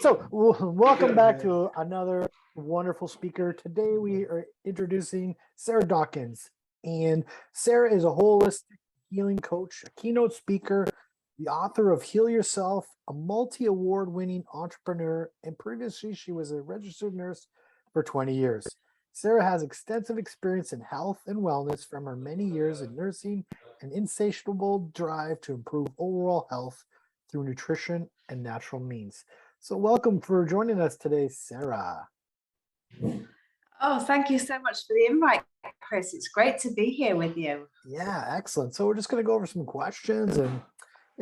So, welcome back to another wonderful speaker. Today, we are introducing Sarah Dawkins. And Sarah is a holistic healing coach, a keynote speaker, the author of Heal Yourself, a multi-award winning entrepreneur, and previously she was a registered nurse for 20 years. Sarah has extensive experience in health and wellness from her many years in nursing, an insatiable drive to improve overall health through nutrition and natural means. So welcome for joining us today, Sarah. Oh, thank you so much for the invite, Chris. It's great to be here with you. Yeah, excellent. So we're just going to go over some questions and,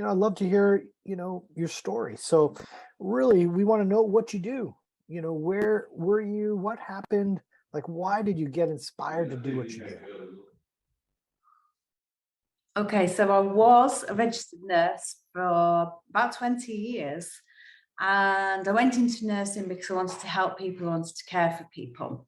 I'd love to hear, your story. So really, we want to know what you do. Where were you? What happened? Like, why did you get inspired to do what you do? Okay, so I was a registered nurse for about 20 years. And I went into nursing because I wanted to help people, I wanted to care for people.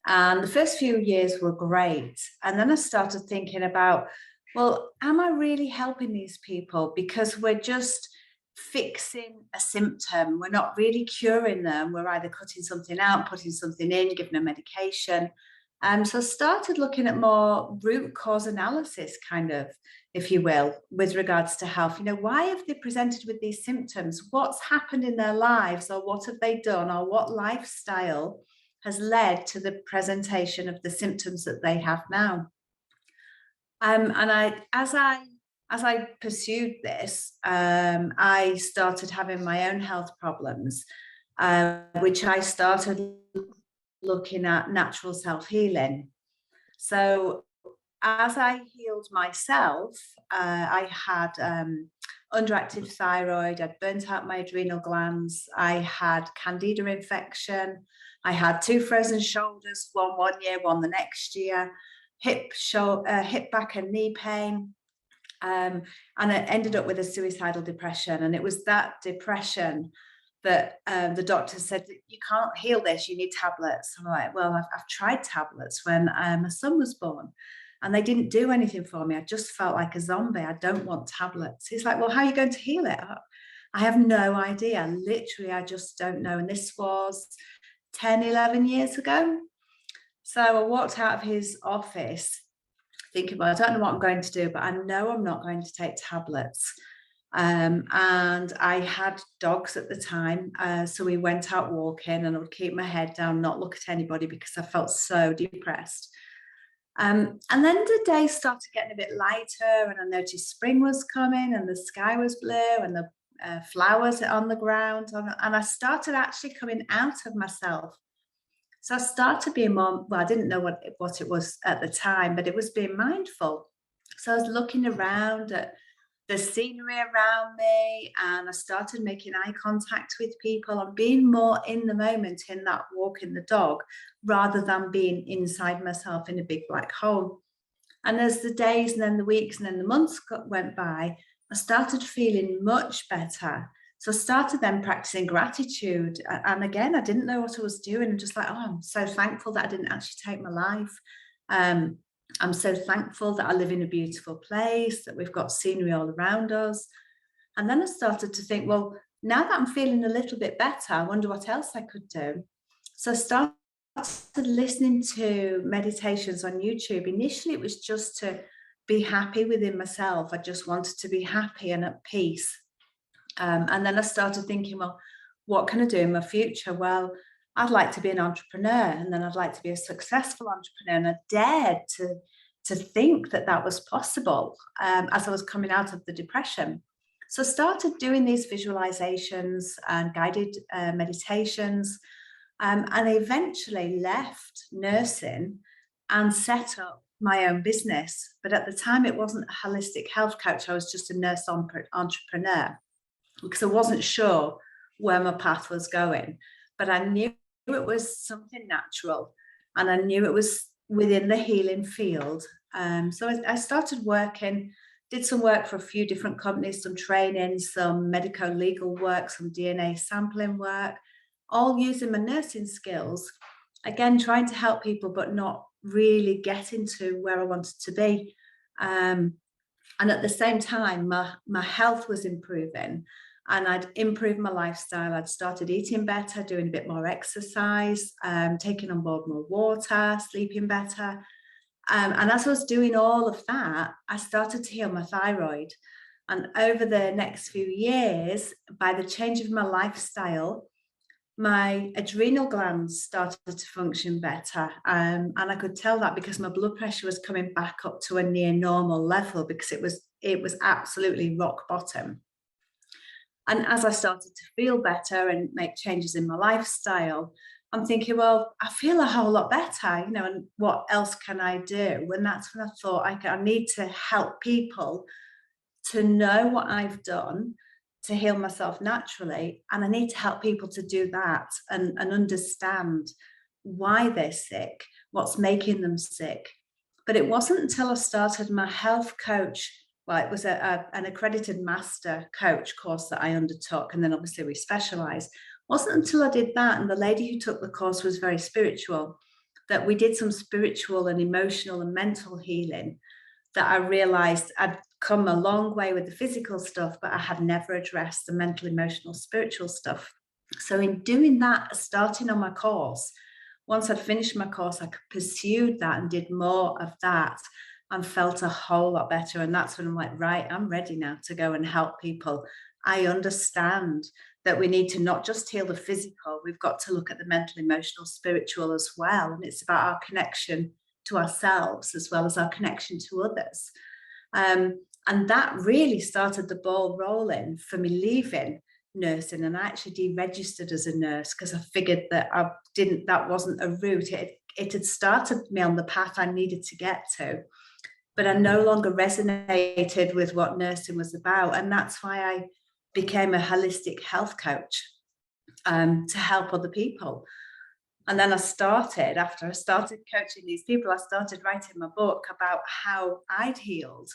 And the first few years were great. And then I started thinking about, well, am I really helping these people? Because we're just fixing a symptom. We're not really curing them. We're either cutting something out, putting something in, giving them medication. So I started looking at more root cause analysis, kind of, if you will, with regards to health. Why have they presented with these symptoms? What's happened in their lives, or what have they done, or what lifestyle has led to the presentation of the symptoms that they have now? As I pursued this, I started having my own health problems, which I started looking at natural self-healing. So as I healed myself, I had underactive thyroid, I'd burnt out my adrenal glands, I had candida infection, I had 2 frozen shoulders, one year, one the next year, hip, back and knee pain, and I ended up with a suicidal depression. And it was that depression that the doctor said, you can't heal this, you need tablets. I'm like, well, I've tried tablets when my son was born, and they didn't do anything for me. I just felt like a zombie. I don't want tablets. He's like, well, how are you going to heal it? I have no idea. Literally, I just don't know. And this was 10, 11 years ago. So I walked out of his office thinking, well, I don't know what I'm going to do, but I know I'm not going to take tablets. And I had dogs at the time, so we went out walking, and I would keep my head down, not look at anybody, because I felt so depressed. And then the day started getting a bit lighter, and I noticed spring was coming, and the sky was blue, and the flowers on the ground, and I started actually coming out of myself. So I started being more, well, I didn't know what it was at the time, but it was being mindful. So I was looking around at the scenery around me, and I started making eye contact with people and being more in the moment in that walking the dog, rather than being inside myself in a big black hole. And as the days and then the weeks and then the months went by, I started feeling much better. So I started then practicing gratitude. And again, I didn't know what I was doing. I'm just like, oh, I'm so thankful that I didn't actually take my life. I'm so thankful that I live in a beautiful place, that we've got scenery all around us. And then I started to think, well, now that I'm feeling a little bit better, I wonder what else I could do. So I started listening to meditations on YouTube. Initially, it was just to be happy within myself. I just wanted to be happy and at peace. And then I started thinking, well, what can I do in my future? Well, I'd like to be an entrepreneur, and then I'd like to be a successful entrepreneur. And I dared to think that that was possible as I was coming out of the depression. So I started doing these visualizations and guided meditations, and I eventually left nursing and set up my own business. But at the time, it wasn't a holistic health coach. I was just a nurse entrepreneur, because I wasn't sure where my path was going. But I knew it was something natural, and I knew it was within the healing field. So I started working, did some work for a few different companies, some training, some medical legal work, some DNA sampling work, all using my nursing skills. Again, trying to help people, but not really getting to where I wanted to be. And at the same time, my health was improving. and I'd improved my lifestyle. I'd started eating better, doing a bit more exercise, taking on board more water, sleeping better. And as I was doing all of that, I started to heal my thyroid. And over the next few years, by the change of my lifestyle, my adrenal glands started to function better. And I could tell that because my blood pressure was coming back up to a near normal level, because it was absolutely rock bottom. And as I started to feel better and make changes in my lifestyle, I'm thinking, well, I feel a whole lot better, you know, and what else can I do? And that's when I thought I need to help people to know what I've done to heal myself naturally. And I need to help people to do that and understand why they're sick, what's making them sick. But it wasn't until I started my health coach, well, it was an accredited master coach course that I undertook. And then obviously we specialized. Wasn't until I did that, and the lady who took the course was very spiritual, that we did some spiritual and emotional and mental healing, that I realized I'd come a long way with the physical stuff, but I had never addressed the mental, emotional, spiritual stuff. So in doing that, starting on my course, once I'd finished my course, I pursued that and did more of that and felt a whole lot better. And that's when I'm like, right, I'm ready now to go and help people. I understand that we need to not just heal the physical, we've got to look at the mental, emotional, spiritual as well. And it's about our connection to ourselves as well as our connection to others. And that really started the ball rolling for me leaving nursing. And I actually deregistered as a nurse because I figured that that wasn't a route. It had started me on the path I needed to get to, but I no longer resonated with what nursing was about. And that's why I became a holistic health coach, to help other people. And then after I started coaching these people, I started writing my book about how I'd healed,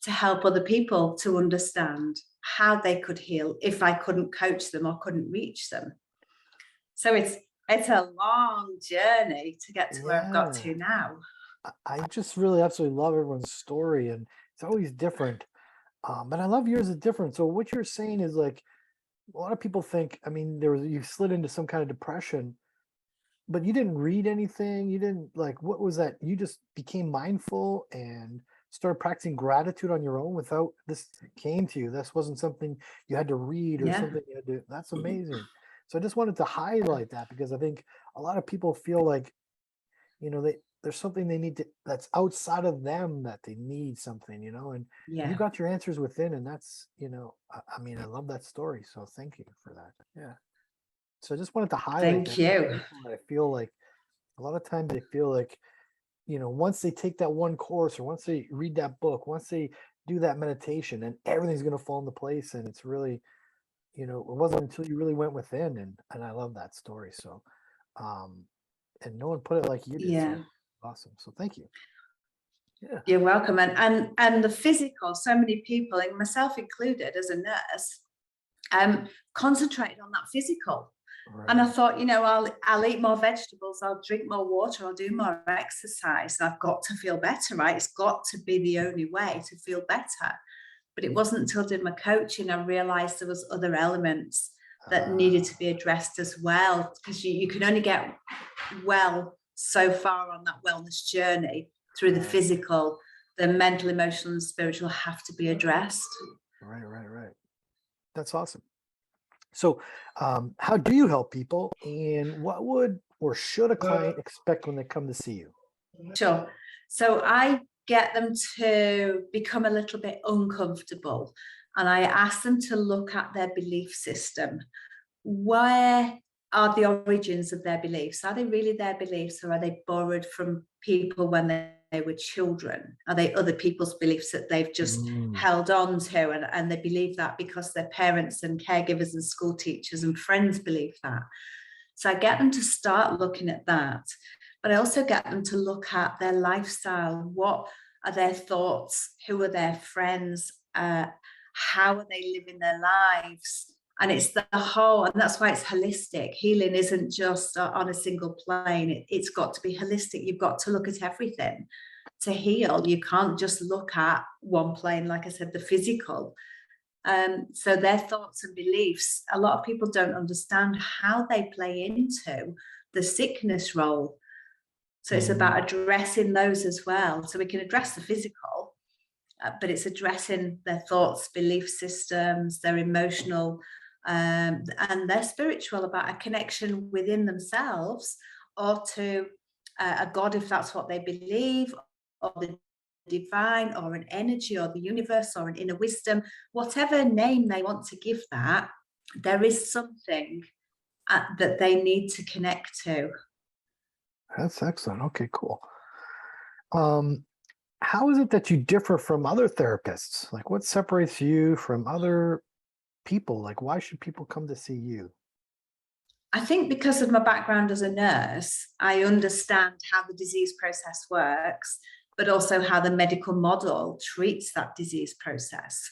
to help other people to understand how they could heal if I couldn't coach them or couldn't reach them. So it's a long journey to get to where I've got to now. I just really absolutely love everyone's story, and it's always different. But I love yours is different. So what you're saying is, like, a lot of people think, I mean, you slid into some kind of depression, but you didn't read anything. You didn't, like, what was that? You just became mindful and started practicing gratitude on your own without this came to you. This wasn't something you had to read or something you had to. That's amazing. So I just wanted to highlight that, because I think a lot of people feel like, you know, there's something they need to, that's outside of them, that they need something, you know, and you got your answers within, and that's, you know, I mean, I love that story. So thank you for that. Yeah. So I just wanted to highlight Thank you. I feel like a lot of times they feel like, you know, once they take that one course, or once they read that book, once they do that meditation, and everything's going to fall into place. And it's really, you know, it wasn't until you really went within, and I love that story. So, and no one put it like you did. Yeah. So awesome. So thank you. Yeah. You're welcome. And the physical, so many people, and myself included as a nurse, concentrated on that physical. Right. And I thought, you know, I'll eat more vegetables, I'll drink more water, I'll do more exercise. And I've got to feel better, right? It's got to be the only way to feel better. But it wasn't until I did my coaching I realized there was other elements that needed to be addressed as well, because you can only get well so far on that wellness journey through the physical. The mental, emotional, and spiritual have to be addressed. Right. That's awesome. So how do you help people, and what would or should a client expect when they come to see you? Sure. So I get them to become a little bit uncomfortable, and I ask them to look at their belief system. Where are the origins of their beliefs? Are they really their beliefs, or are they borrowed from people when they were children? Are they other people's beliefs that they've just held on to, and they believe that because their parents and caregivers and school teachers and friends believe that? So I get them to start looking at that, but I also get them to look at their lifestyle. What are their thoughts? Who are their friends? How are they living their lives? And it's the whole, and that's why it's holistic. Healing isn't just on a single plane. It's got to be holistic. You've got to look at everything to heal. You can't just look at one plane, like I said, the physical. So their thoughts and beliefs, a lot of people don't understand how they play into the sickness role. So it's about addressing those as well. So we can address the physical, but it's addressing their thoughts, belief systems, their emotional, and their spiritual, about a connection within themselves, or to a God, if that's what they believe, or the divine, or an energy, or the universe, or an inner wisdom, whatever name they want to give that. There is something that they need to connect to. That's excellent. Okay, cool. How is it that you differ from other therapists? Like, what separates you from other people? Like, why should people come to see you? I think because of my background as a nurse, I understand how the disease process works, but also how the medical model treats that disease process.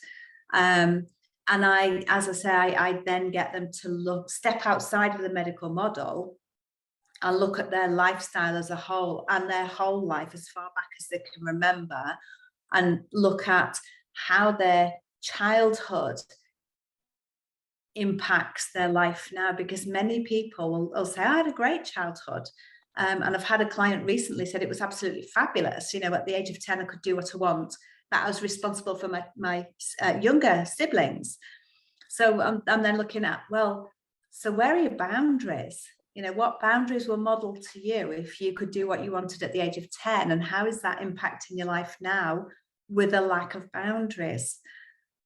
And as I say, I then get them to step outside of the medical model and look at their lifestyle as a whole, and their whole life as far back as they can remember, and look at how their childhood impacts their life now. Because many people will say, I had a great childhood. And I've had a client recently said it was absolutely fabulous. At the age of 10, I could do what I want, that I was responsible for my younger siblings. So I'm then looking at, well, so where are your boundaries? What boundaries were modeled to you if you could do what you wanted at the age of 10? And how is that impacting your life now with a lack of boundaries?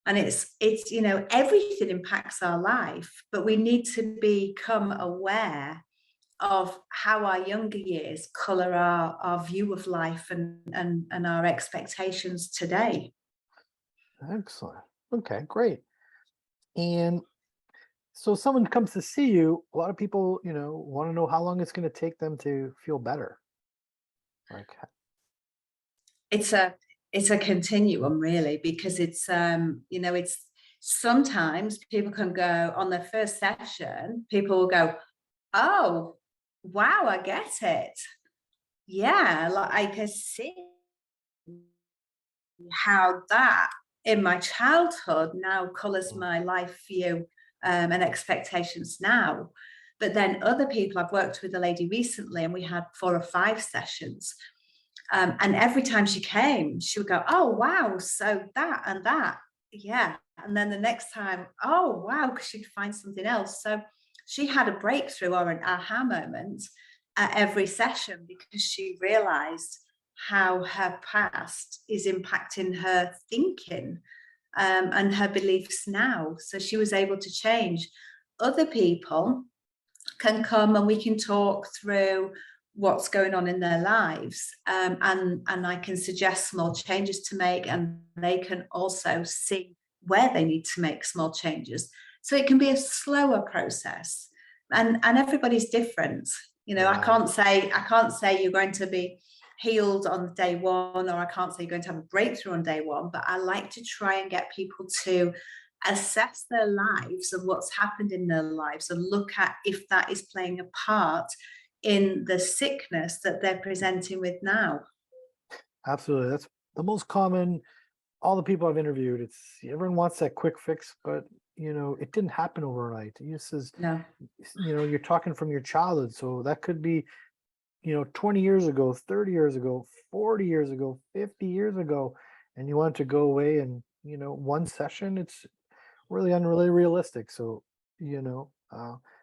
And it's everything impacts our life, but we need to become aware of how our younger years color our view of life and our expectations today. Excellent. Okay, great. And so someone comes to see you, a lot of people, want to know how long it's going to take them to feel better. Like, It's a continuum, really, because it's sometimes people can go on their first session, people will go, oh, wow, I get it. Yeah, like I can see how that in my childhood now colors my life view and expectations now. But then other people, I've worked with a lady recently and we had 4 or 5 sessions. And every time she came, she would go, oh, wow, so that and that. Yeah. And then the next time, oh, wow, because she'd find something else. So she had a breakthrough or an aha moment at every session, because she realized how her past is impacting her thinking and her beliefs now. So she was able to change. Other people can come and we can talk through what's going on in their lives, and I can suggest small changes to make, and they can also see where they need to make small changes. So it can be a slower process, and everybody's different. I can't say you're going to be healed on day 1, or I can't say you're going to have a breakthrough on day 1, but I like to try and get people to assess their lives and what's happened in their lives, and look at if that is playing a part in the sickness that they're presenting with now. absolutely. That's the most common. All the people I've interviewed, everyone wants that quick fix, but it didn't happen overnight. This is, No. You're talking from your childhood. So that could be, 20 years ago, 30 years ago, 40 years ago, 50 years ago, and you want to go away and, one session, it's really realistic. So,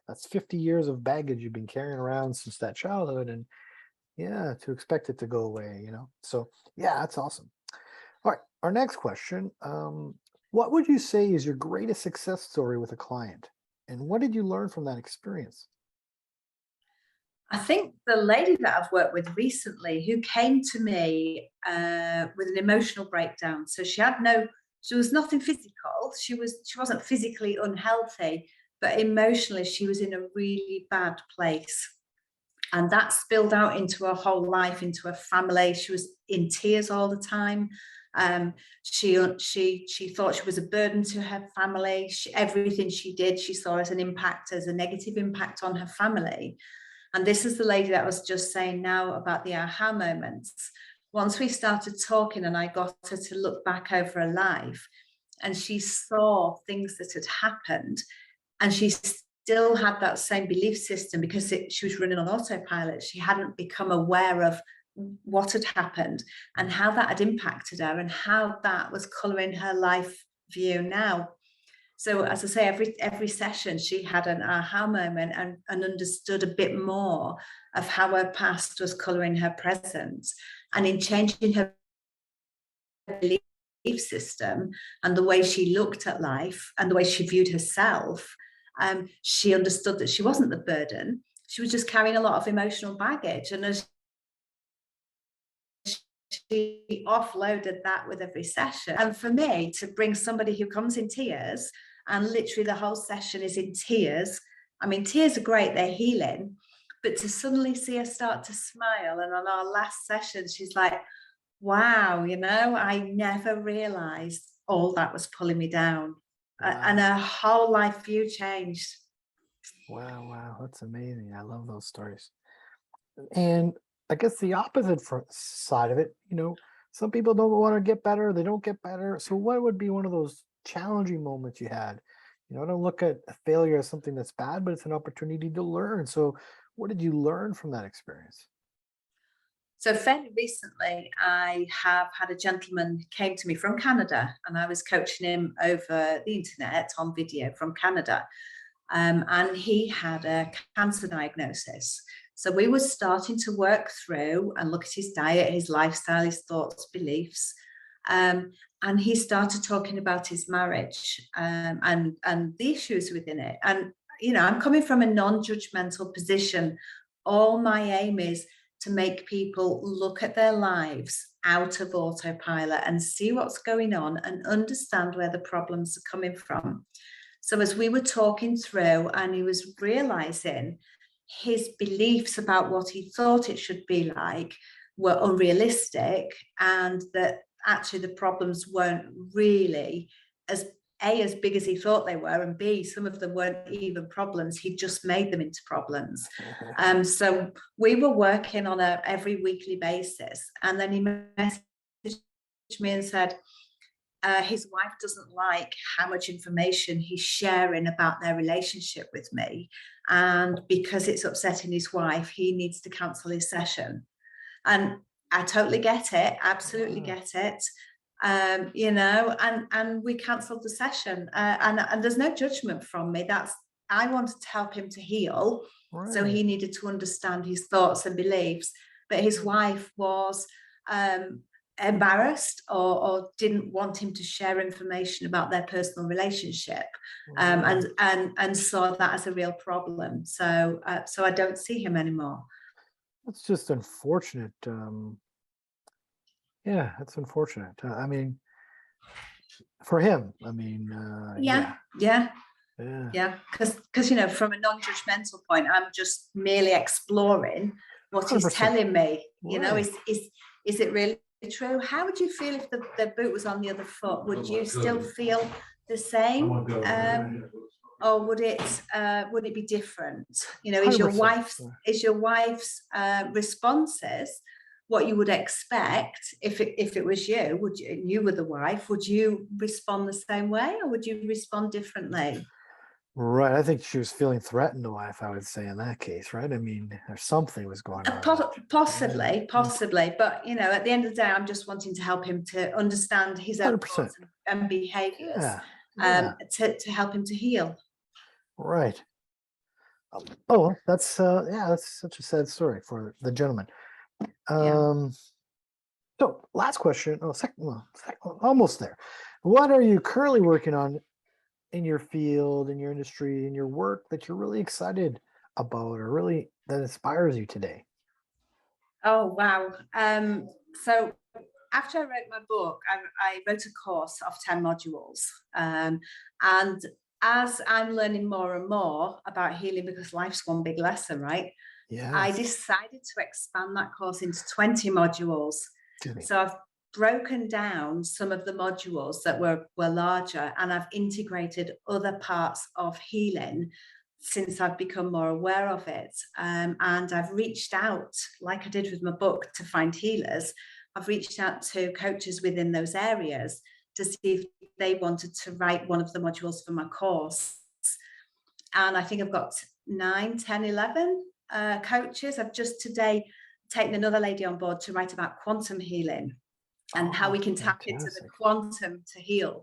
that's 50 years of baggage you've been carrying around since that childhood. And yeah, to expect it to go away, So yeah, that's awesome. All right, our next question. What would you say is your greatest success story with a client? And what did you learn from that experience? I think the lady that I've worked with recently, who came to me with an emotional breakdown. So she was nothing physical. She wasn't physically unhealthy, but emotionally she was in a really bad place. And that spilled out into her whole life, into her family. She was in tears all the time. She thought she was a burden to her family. Everything she did, she saw as a negative impact on her family. And this is the lady that I was just saying now about the aha moments. Once we started talking and I got her to look back over her life, and she saw things that had happened, and she still had that same belief system because she was running on autopilot. She hadn't become aware of what had happened and how that had impacted her and how that was colouring her life view now. So as I say, every session she had an aha moment and understood a bit more of how her past was colouring her present. And in changing her belief system and the way she looked at life and the way she viewed herself, she understood that she wasn't the burden. She was just carrying a lot of emotional baggage. And as she offloaded that with every session. And for me, to bring somebody who comes in tears, and literally the whole session is in tears. I mean, tears are great, they're healing, but to suddenly see her start to smile. And on our last session, she's like, wow, I never realized all that was pulling me down. Wow. And her whole life view changed. Wow, that's amazing. I love those stories. And I guess the opposite side of it, some people don't want to get better, they don't get better. So what would be one of those challenging moments you had? I don't look at a failure as something that's bad, but it's an opportunity to learn. So what did you learn from that experience? So fairly recently, I have had a gentleman came to me from Canada, and I was coaching him over the internet on video from Canada. And he had a cancer diagnosis. So we were starting to work through and look at his diet, his lifestyle, his thoughts, beliefs. And he started talking about his marriage and the issues within it. And, I'm coming from a non-judgmental position. All my aim is to make people look at their lives out of autopilot and see what's going on and understand where the problems are coming from. So as we were talking through, and he was realizing his beliefs about what he thought it should be like were unrealistic, and that actually the problems weren't really as big as he thought they were, and B, some of them weren't even problems. He just made them into problems. So we were working on a every weekly basis, and then he messaged me and said, his wife doesn't like how much information he's sharing about their relationship with me. And because it's upsetting his wife, he needs to cancel his session. And I totally get it. Absolutely get it. And we cancelled the session. And there's no judgment from me. I wanted to help him to heal. Right. So he needed to understand his thoughts and beliefs. But his wife was embarrassed or didn't want him to share information about their personal relationship, and saw that as a real problem. So I don't see him anymore. That's just unfortunate. Yeah, that's unfortunate. I mean, for him, yeah. Because from a non-judgmental point, I'm just merely exploring what 100%. He's telling me. Right. Is it really true? How would you feel if the boot was on the other foot? Would you still feel the same, or would it be different? Is your wife's responses what you would expect if it was you? You were the wife? Would you respond the same way, or would you respond differently? Right. I think she was feeling threatened, the wife, I would say, in that case, right? I mean, there's something was going on. Possibly. But, at the end of the day, I'm just wanting to help him to understand his own 100%. Thoughts and behaviors to help him to heal. Right. That's such a sad story for the gentleman. So last question. Second, almost there. What are you currently working on in your field, in your industry, in your work that you're really excited about, or really that inspires you today? Oh, wow. So after I wrote my book, I wrote a course of 10 modules. And as I'm learning more and more about healing, because life's one big lesson, right? Yes. I decided to expand that course into 20 modules. So I've broken down some of the modules that were larger, and I've integrated other parts of healing since I've become more aware of it. And I've reached out, like I did with my book, to find healers. I've reached out to coaches within those areas to see if they wanted to write one of the modules for my course. And I think I've got 9, 10, 11 coaches. I've just today taken another lady on board to write about quantum healing and how we can tap into the quantum to heal.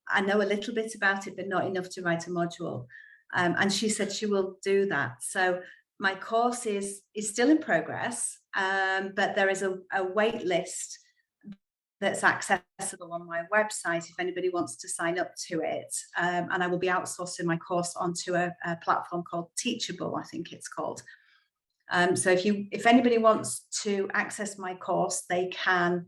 I know a little bit about it, but not enough to write a module. And she said she will do that. So my course is still in progress, but there is a wait list that's accessible on my website if anybody wants to sign up to it. And I will be outsourcing my course onto a platform called Teachable, I think it's called. So if anybody wants to access my course, they can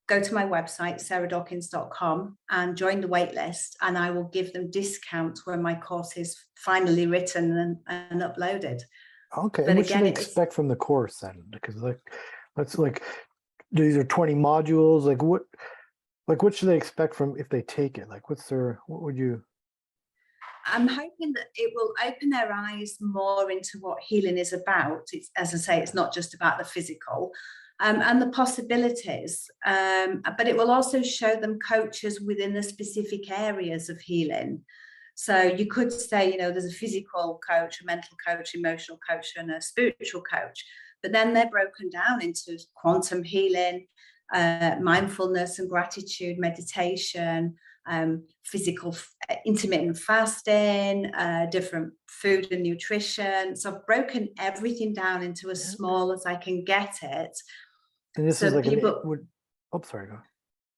go to my website, sarah.dawkins.com, and join the waitlist, and I will give them discounts when my course is finally written and uploaded. Okay, but and what should they expect from the course then? Because that's like these are 20 modules. What should they expect from if they take it? Like what would you? I'm hoping that it will open their eyes more into what healing is about. It's, as I say, it's not just about the physical. And the possibilities, but it will also show them coaches within the specific areas of healing. So you could say, there's a physical coach, a mental coach, emotional coach, and a spiritual coach, but then they're broken down into quantum healing, mindfulness and gratitude, meditation, physical intermittent fasting, different food and nutrition. So I've broken everything down into as small as I can get it. And this is like sorry, go.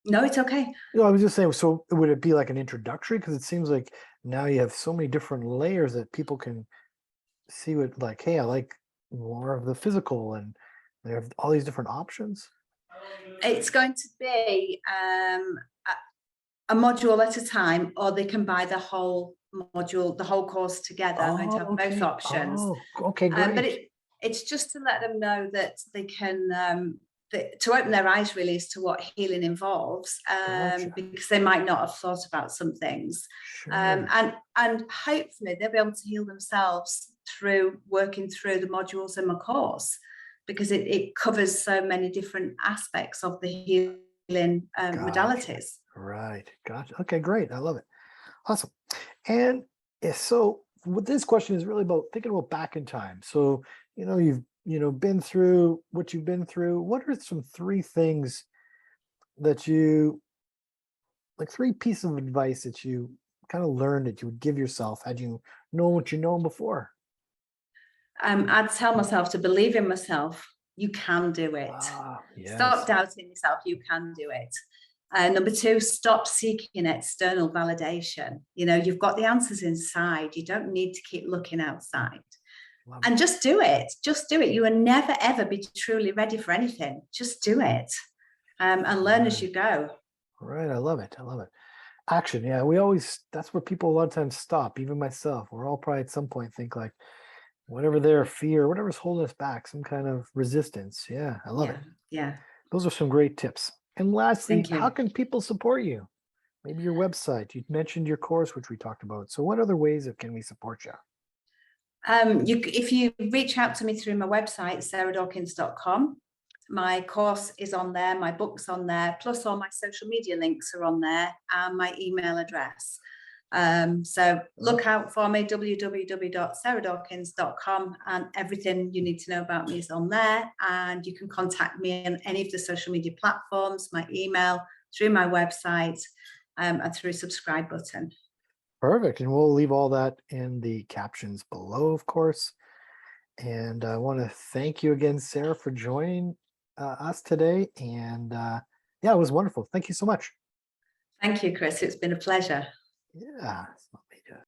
No, it's okay. I was just saying, so would it be like an introductory? Because it seems like now you have so many different layers that people can see what, like, hey, I like more of the physical, and they have all these different options. It's going to be a module at a time, or they can buy the whole module, the whole course together. I'm going to have both options. Oh, okay, great. But it's just to let them know that they can, to open their eyes really as to what healing involves, because they might not have thought about some things. Sure. And hopefully they'll be able to heal themselves through working through the modules in my course, because it covers so many different aspects of the healing modalities. Right. Gotcha. Okay, great. I love it. Awesome. And so what this question is really about, thinking about back in time. So, you've been through what you've been through. What are some 3 things that like 3 pieces of advice that you kind of learned that you would give yourself had you known what you know before? I'd tell myself to believe in myself. You can do it. Yes. Stop doubting yourself. You can do it. Number 2, stop seeking external validation. You've got the answers inside. You don't need to keep looking outside. And just do it. Just do it. You will never, ever be truly ready for anything. Just do it and learn as you go. Right. I love it. Action. Yeah. That's where people a lot of times stop, even myself. We're all probably at some point think like, whatever their fear, whatever's holding us back, some kind of resistance. Yeah. I love it. Yeah. Those are some great tips. And lastly, how can people support you? Maybe your website. You mentioned your course, which we talked about. So what other ways can we support you? If you reach out to me through my website, sarah.dawkins.com, my course is on there, my book's on there, plus all my social media links are on there, and my email address. So look out for me, www.sarah.dawkins.com, and everything you need to know about me is on there. And you can contact me on any of the social media platforms, my email, through my website, and through subscribe button. Perfect. And we'll leave all that in the captions below, of course. And I want to thank you again, Sarah, for joining us today. And it was wonderful. Thank you so much. Thank you, Chris. It's been a pleasure. Yeah.